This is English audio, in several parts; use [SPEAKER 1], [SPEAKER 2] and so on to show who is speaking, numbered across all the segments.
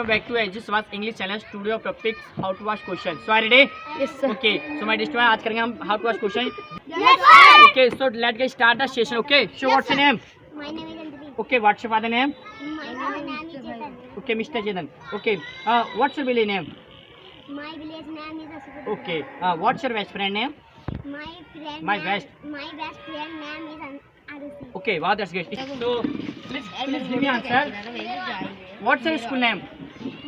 [SPEAKER 1] welcome back to Subhash English channel. Studio topics how to ask question. So are you ready?
[SPEAKER 2] Yes sir.
[SPEAKER 1] Okay. So my dear आज करेंगे हम how to ask question.
[SPEAKER 2] Yes sir.
[SPEAKER 1] Okay. So let's get start the session. Okay. So
[SPEAKER 2] Yes,
[SPEAKER 1] what's your
[SPEAKER 2] sir.
[SPEAKER 1] name?
[SPEAKER 2] My name is Anjali.
[SPEAKER 1] Okay. What's your father name?
[SPEAKER 2] My name is Chetan.
[SPEAKER 1] Okay, Mr. Chetan. Okay. What's your village name?
[SPEAKER 2] My village name is Subhash.
[SPEAKER 1] Okay. What's your best friend name?
[SPEAKER 2] My
[SPEAKER 1] best
[SPEAKER 2] friend name is Arushi.
[SPEAKER 1] Okay. Wow, that's great. So please give me answer. What's your school name?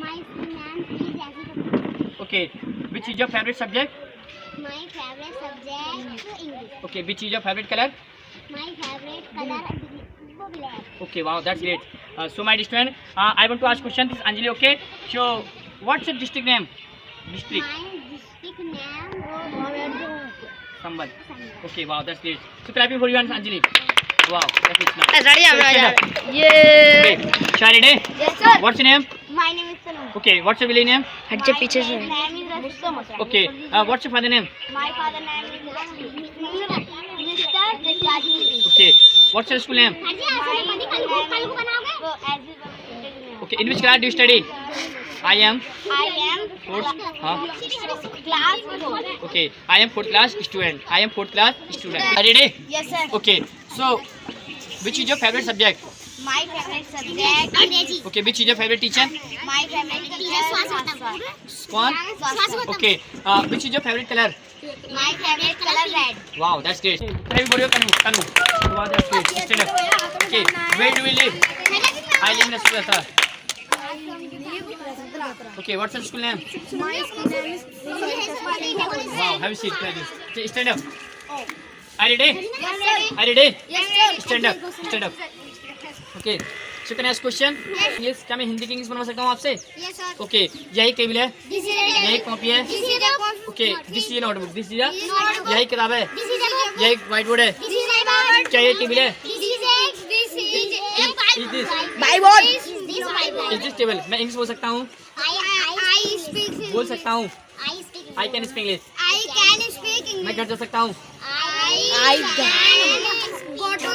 [SPEAKER 2] My school name is Jessica.
[SPEAKER 1] Okay. Which is your favorite subject?
[SPEAKER 2] My favorite subject is English.
[SPEAKER 1] Okay. Which is your favorite color?
[SPEAKER 2] My favorite color is black.
[SPEAKER 1] Okay, wow, that's great. So my student, I want to ask question. This is Anjali. Okay. So what's your district name? District.
[SPEAKER 2] My district name
[SPEAKER 1] Sambal.
[SPEAKER 2] is
[SPEAKER 1] Okay, wow, that's great. So clapping for you and Anjali. Wow, that's it. Now.
[SPEAKER 2] Ready,
[SPEAKER 1] So, stand up.
[SPEAKER 2] Yeah.
[SPEAKER 1] Okay. Shall I ready?
[SPEAKER 2] Yes sir.
[SPEAKER 1] What's your name?
[SPEAKER 2] My name is Sanu.
[SPEAKER 1] Okay. What's your village name?
[SPEAKER 2] My name is Rashid.
[SPEAKER 1] Okay. What's your father name?
[SPEAKER 2] My father name is Mr. Rajiv.
[SPEAKER 1] Okay. What's your school name? Okay. In which class do you study? I am. Fourth.
[SPEAKER 2] Class 4.
[SPEAKER 1] Okay. I am fourth class student. I am fourth class student. Are you ready?
[SPEAKER 2] Yes sir.
[SPEAKER 1] Okay. So, which is your favorite subject?
[SPEAKER 2] My favorite subject Angrezi.
[SPEAKER 1] Okay. Which is your favorite teacher?
[SPEAKER 2] My favorite teacher
[SPEAKER 1] Swan. Okay. Which is your favorite color?
[SPEAKER 2] My favorite color red.
[SPEAKER 1] Wow, that's great. Everybody, Kanu. Wow, that's great. Stand up. Okay. Where do we live? I live in Asura. Okay. What's your school name?
[SPEAKER 2] My school name is
[SPEAKER 1] Wow. Have a seat. Okay, stand up. Are you ready?
[SPEAKER 2] Yes
[SPEAKER 1] Are you ready?
[SPEAKER 2] sir.
[SPEAKER 1] Stand up. Stand up. Okay. So can I ask question? Yes. क्या मैं हिंदी की English बनवा सकता हूँ आपसे?
[SPEAKER 2] Yes sir.
[SPEAKER 1] Okay. यही table है.
[SPEAKER 2] This is a
[SPEAKER 1] यही कॉपी है.
[SPEAKER 2] This is a
[SPEAKER 1] Okay. This is a notebook. This is a
[SPEAKER 2] notebook.
[SPEAKER 1] यही किताब है.
[SPEAKER 2] This is a
[SPEAKER 1] यही white board है.
[SPEAKER 2] This is a board.
[SPEAKER 1] क्या ये टेबल है?
[SPEAKER 2] This is a
[SPEAKER 1] Is this
[SPEAKER 2] Bible. This Bible.
[SPEAKER 1] is this table? मैं English बोल सकता हूँ.
[SPEAKER 2] I speak.
[SPEAKER 1] बोल सकता हूँ.
[SPEAKER 2] I speak.
[SPEAKER 1] I can speak English.
[SPEAKER 2] I can speak English.
[SPEAKER 1] मैं घर जा सकता हूँ.
[SPEAKER 2] I can go to